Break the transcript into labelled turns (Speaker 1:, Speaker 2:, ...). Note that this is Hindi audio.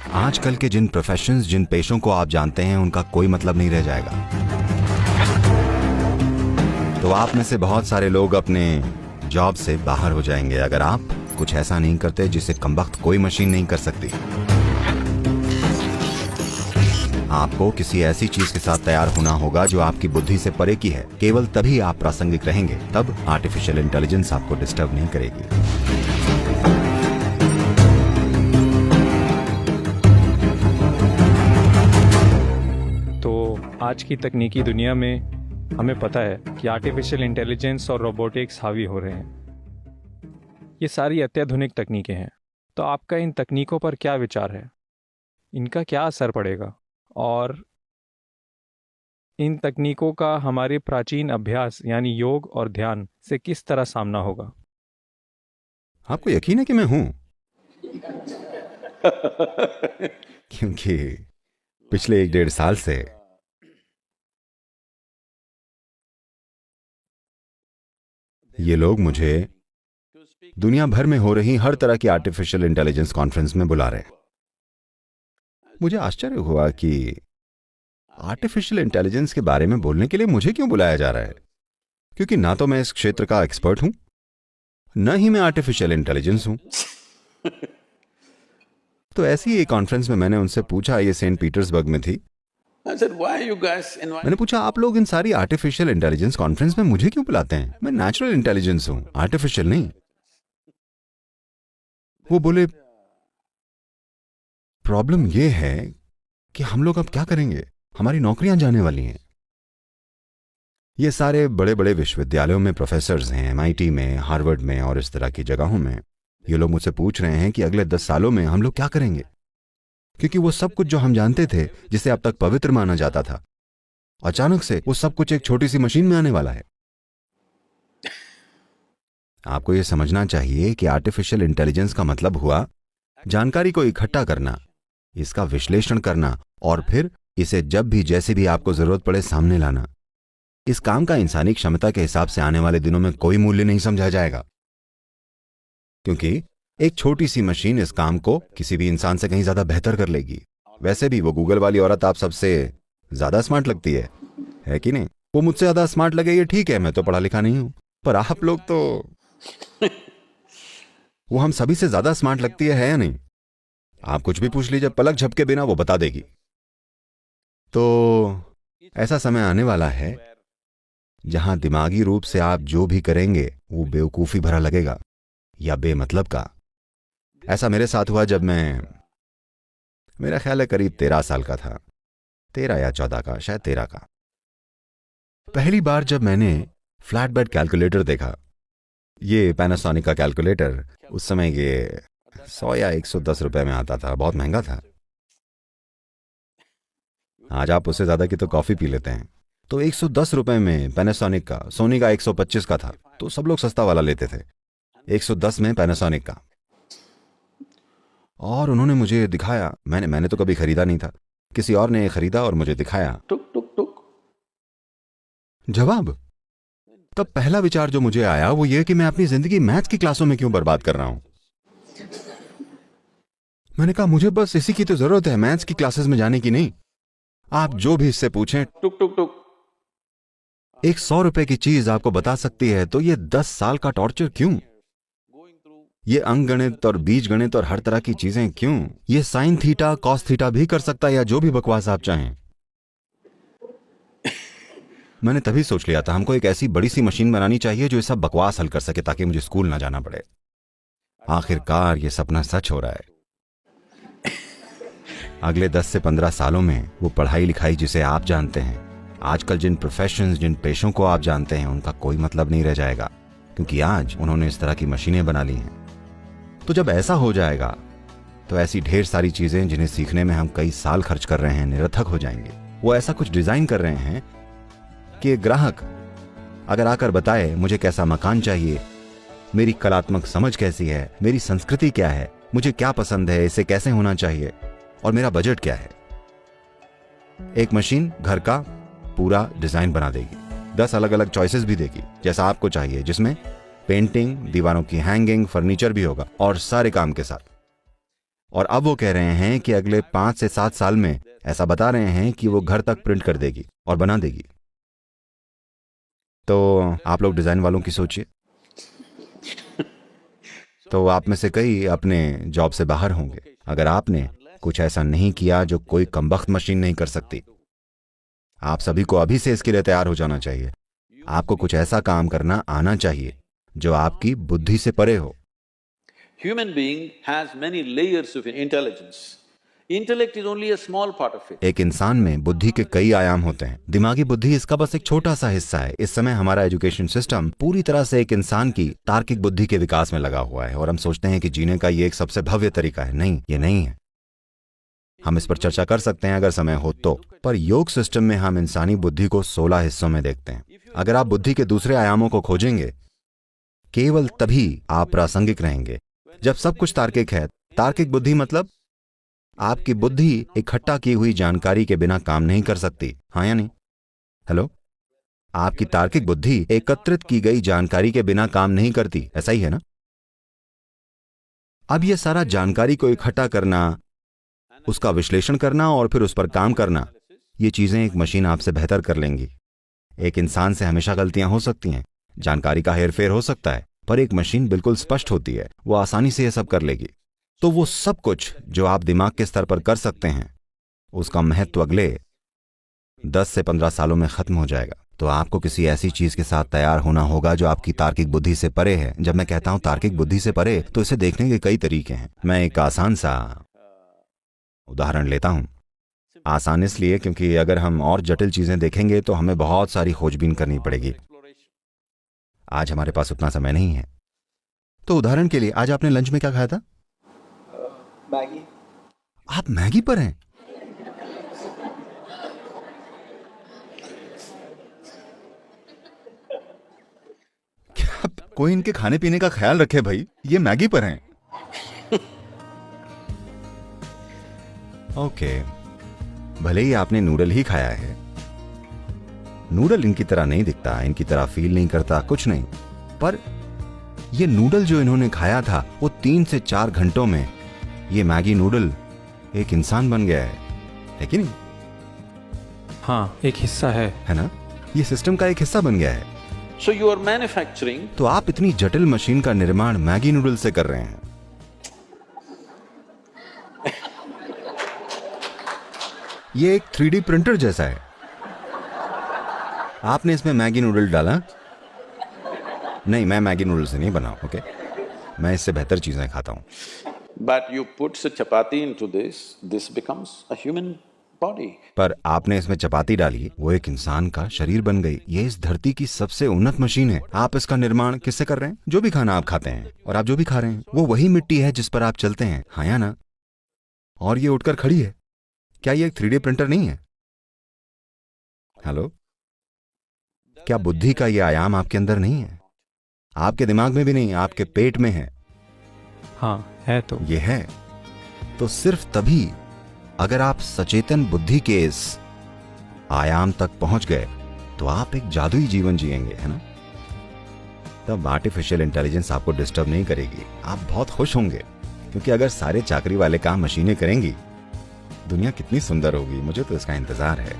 Speaker 1: आजकल के जिन प्रोफेशंस, जिन पेशों को आप जानते हैं, उनका कोई मतलब नहीं रह जाएगा। तो आप में से बहुत सारे लोग अपने जॉब से बाहर हो जाएंगे अगर आप कुछ ऐसा नहीं करते जिसे कमबख्त कोई मशीन नहीं कर सकती। आपको किसी ऐसी चीज के साथ तैयार होना होगा जो आपकी बुद्धि से परे की है। केवल तभी आप प्रासंगिक रहेंगे, तब आर्टिफिशियल इंटेलिजेंस आपको डिस्टर्ब नहीं करेगी।
Speaker 2: तो आज की तकनीकी दुनिया में हमें पता है कि आर्टिफिशियल इंटेलिजेंस और रोबोटिक्स हावी हो रहे हैं। ये सारी अत्याधुनिक तकनीकें हैं, तो आपका इन तकनीकों पर क्या विचार है? इनका क्या असर पड़ेगा और इन तकनीकों का हमारे प्राचीन अभ्यास यानी योग और ध्यान से किस तरह सामना होगा?
Speaker 1: आपको यकीन है कि मैं हूं? क्योंकि पिछले 1-1.5 साल से ये लोग मुझे दुनिया भर में हो रही हर तरह की आर्टिफिशियल इंटेलिजेंस कॉन्फ्रेंस में बुला रहे हैं। मुझे आश्चर्य हुआ कि आर्टिफिशियल इंटेलिजेंस के बारे में बोलने के लिए मुझे क्यों बुलाया जा रहा है, क्योंकि ना तो मैं इस क्षेत्र का एक्सपर्ट हूं, न ही मैं आर्टिफिशियल इंटेलिजेंस हूं। तो ऐसी एक कॉन्फ्रेंस में मैंने उनसे पूछा, ये सेंट पीटर्सबर्ग में थी। मैंने पूछा, आप लोग इन सारी आर्टिफिशियल इंटेलिजेंस कॉन्फ्रेंस में मुझे क्यों बुलाते हैं? मैं नेचुरल इंटेलिजेंस हूं, आर्टिफिशियल नहीं। वो बोले, प्रॉब्लम ये है कि हम लोग अब क्या करेंगे, हमारी नौकरियां जाने वाली हैं। ये सारे बड़े बड़े विश्वविद्यालयों में प्रोफेसर्स हैं, एमआईटी में, हार्वर्ड में और इस तरह की जगहों में। ये लोग मुझसे पूछ रहे हैं कि अगले 10 सालों में हम लोग क्या करेंगे, क्योंकि वो सब कुछ जो हम जानते थे, जिसे अब तक पवित्र माना जाता था, अचानक से वो सब कुछ एक छोटी सी मशीन में आने वाला है। आपको यह समझना चाहिए कि आर्टिफिशियल इंटेलिजेंस का मतलब हुआ जानकारी को इकट्ठा करना, इसका विश्लेषण करना और फिर इसे जब भी जैसे भी आपको जरूरत पड़े सामने लाना। इस काम का इंसानी क्षमता के हिसाब से आने वाले दिनों में कोई मूल्य नहीं समझा जाएगा, क्योंकि एक छोटी सी मशीन इस काम को किसी भी इंसान से कहीं ज्यादा बेहतर कर लेगी। वैसे भी वो गूगल वाली औरत आप सबसे ज्यादा स्मार्ट लगती है कि नहीं? वो मुझसे ज्यादा स्मार्ट लगे ये ठीक है, मैं तो पढ़ा लिखा नहीं हूं, पर आप लोग तो वो हम सभी से ज्यादा स्मार्ट लगती है या नहीं? आप कुछ भी पूछ लीजिए, पलक झपके बिना वो बता देगी। तो ऐसा समय आने वाला है जहां दिमागी रूप से आप जो भी करेंगे वो बेवकूफी भरा लगेगा या बेमतलब का। ऐसा मेरे साथ हुआ जब मेरा ख्याल है करीब 13 साल का था, 13 या 14 का, शायद 13 का। पहली बार जब मैंने फ्लैट बेड कैलकुलेटर देखा, ये पैनासोनिक का कैलकुलेटर, उस समय ये 100 या 110 रुपए में आता था, बहुत महंगा था। आज आप उससे ज्यादा की तो कॉफी पी लेते हैं। तो 110 रुपए में पैनासोनिक का, सोनी का 125 का था, तो सब लोग सस्ता वाला लेते थे। 110 में पैनासोनिक का, और उन्होंने मुझे दिखाया। मैंने तो कभी खरीदा नहीं था, किसी और ने खरीदा और मुझे दिखाया। टुक टुक टुक जवाब। तब पहला विचार जो मुझे आया वो ये कि मैं अपनी जिंदगी मैथ्स की क्लासों में क्यों बर्बाद कर रहा हूं। मैंने कहा, मुझे बस इसी की तो जरूरत है, मैथ्स की क्लासेस में जाने की नहीं। आप जो भी इससे पूछें, टुक टुक टुक, एक 100 रुपए की चीज आपको बता सकती है, तो ये 10 साल का टॉर्चर क्यों? ये अंकगणित और बीजगणित और हर तरह की चीजें क्यों? ये साइन थीटा कॉस थीटा भी कर सकता है, या जो भी बकवास आप चाहें। मैंने तभी सोच लिया था, हमको एक ऐसी बड़ी सी मशीन बनानी चाहिए जो ये सब बकवास हल कर सके, ताकि मुझे स्कूल ना जाना पड़े। आखिरकार ये सपना सच हो रहा है। अगले 10 से 15 सालों में वो पढ़ाई लिखाई जिसे आप जानते हैं, आजकल जिन प्रोफेशंस, जिन पेशों को आप जानते हैं, उनका कोई मतलब नहीं रह जाएगा, क्योंकि आज उन्होंने इस तरह की मशीनें बना ली हैं। तो जब ऐसा हो जाएगा तो ऐसी ढेर सारी चीजें जिन्हें सीखने में हम कई साल खर्च कर रहे हैं निरर्थक हो जाएंगे। वो ऐसा कुछ डिजाइन कर रहे हैं कि ग्राहक अगर आकर बताए मुझे कैसा मकान चाहिए, मेरी कलात्मक समझ कैसी है, मेरी संस्कृति क्या है, मुझे क्या पसंद है, इसे कैसे होना चाहिए और मेरा बजट क्या है, एक मशीन घर का पूरा डिजाइन बना देगी। 10 अलग अलग चॉइसेस भी देगी जैसा आपको चाहिए, जिसमें पेंटिंग, दीवारों की हैंगिंग, फर्नीचर भी होगा और सारे काम के साथ। और अब वो कह रहे हैं कि अगले 5 से 7 साल में ऐसा बता रहे हैं कि वो घर तक प्रिंट कर देगी और बना देगी। तो आप लोग डिजाइन वालों की सोचिए। तो आप में से कई अपने जॉब से बाहर होंगे अगर आपने कुछ ऐसा नहीं किया जो कोई कमबख्त मशीन नहीं कर सकती। आप सभी को अभी से इसके लिए तैयार हो जाना चाहिए। आपको कुछ ऐसा काम करना आना चाहिए जो आपकी बुद्धि से परे हो।
Speaker 3: Human being has many layers of intelligence. Intellect is only a small part of it.
Speaker 1: एक इंसान में बुद्धि के कई आयाम होते हैं। दिमागी बुद्धि इसका बस एक छोटा सा हिस्सा है। इस समय हमारा एजुकेशन सिस्टम पूरी तरह से एक इंसान की तार्किक बुद्धि के विकास में लगा हुआ है और हम सोचते हैं कि जीने का ये एक सबसे भव्य तरीका है। नहीं, ये नहीं है। हम इस पर चर्चा कर सकते हैं अगर समय हो तो, पर योग सिस्टम में हम इंसानी बुद्धि को 16 हिस्सों में देखते हैं। अगर आप बुद्धि के दूसरे आयामों को खोजेंगे, केवल तभी आप प्रासंगिक रहेंगे। जब सब कुछ तार्किक है, तार्किक बुद्धि मतलब आपकी बुद्धि इकट्ठा की हुई जानकारी के बिना काम नहीं कर सकती। हाँ या नहीं? हेलो, आपकी तार्किक बुद्धि एकत्रित की गई जानकारी के बिना काम नहीं करती, ऐसा ही है ना? अब यह सारा जानकारी को इकट्ठा करना, उसका विश्लेषण करना और फिर उस पर काम करना, ये चीजें एक मशीन आपसे बेहतर कर लेंगी। एक इंसान से हमेशा गलतियां हो सकती हैं, जानकारी का हेरफेर हो सकता है, पर एक मशीन बिल्कुल स्पष्ट होती है, वो आसानी से यह सब कर लेगी। तो वो सब कुछ जो आप दिमाग के स्तर पर कर सकते हैं, उसका महत्व अगले 10 से 15 सालों में खत्म हो जाएगा। तो आपको किसी ऐसी चीज के साथ तैयार होना होगा जो आपकी तार्किक बुद्धि से परे है। जब मैं कहता हूं तार्किक बुद्धि से परे, तो इसे देखने के कई तरीके हैं। मैं एक आसान सा उदाहरण लेता हूं। आसान इसलिए क्योंकि अगर हम और जटिल चीजें देखेंगे तो हमें बहुत सारी खोजबीन करनी पड़ेगी। आज हमारे पास उतना समय नहीं है। तो उदाहरण के लिए, आज आपने लंच में क्या खाया था?
Speaker 4: मैगी।
Speaker 1: आप मैगी पर हैं? क्या कोई इनके खाने पीने का ख्याल रखे भाई? ये मैगी पर हैं। ओके, भले ही आपने नूडल ही खाया है। नूडल इनकी तरह नहीं दिखता, इनकी तरह फील नहीं करता, कुछ नहीं। पर ये नूडल जो इन्होंने खाया था, वो 3 से 4 घंटों में ये मैगी नूडल एक इंसान बन गया है कि नहीं?
Speaker 2: हाँ, एक हिस्सा है
Speaker 1: ना? ये सिस्टम का एक हिस्सा बन गया है।
Speaker 3: So you are manufacturing.
Speaker 1: तो आप इतनी जटिल मशीन का निर्माण मैगी नूडल से कर रहे हैं। ये एक 3D प्रिंटर जैसा है। आपने इसमें मैगी नूडल डाला? नहीं, मैं मैगी नूडल से नहीं बना, ओके? मैं इससे बेहतर चीजें खाता हूं।
Speaker 3: But you put the chapati into this becomes a human body.
Speaker 1: पर आपने इसमें चपाती डाली, वो एक इंसान का शरीर बन गई। ये इस धरती की सबसे उन्नत मशीन है। आप इसका निर्माण किससे कर रहे हैं? जो भी खाना आप खाते हैं, और आप जो भी खा रहे हैं, वो वही मिट्टी है जिस पर आप चलते हैं। हाँ या ना? और ये उठकर खड़ी है। क्या ये एक 3D प्रिंटर नहीं है? हेलो, क्या बुद्धि का ये आयाम आपके अंदर नहीं है? आपके दिमाग में भी नहीं, आपके पेट में है।
Speaker 2: हाँ, है तो।
Speaker 1: ये है तो सिर्फ तभी अगर आप सचेतन बुद्धि के इस आयाम तक पहुंच गए तो आप एक जादुई जीवन जिएंगे, है ना? तब आर्टिफिशियल इंटेलिजेंस आपको डिस्टर्ब नहीं करेगी। आप बहुत खुश होंगे, क्योंकि अगर सारे चाकरी वाले काम मशीनें करेंगी, दुनिया कितनी सुंदर होगी। मुझे तो इसका इंतजार है।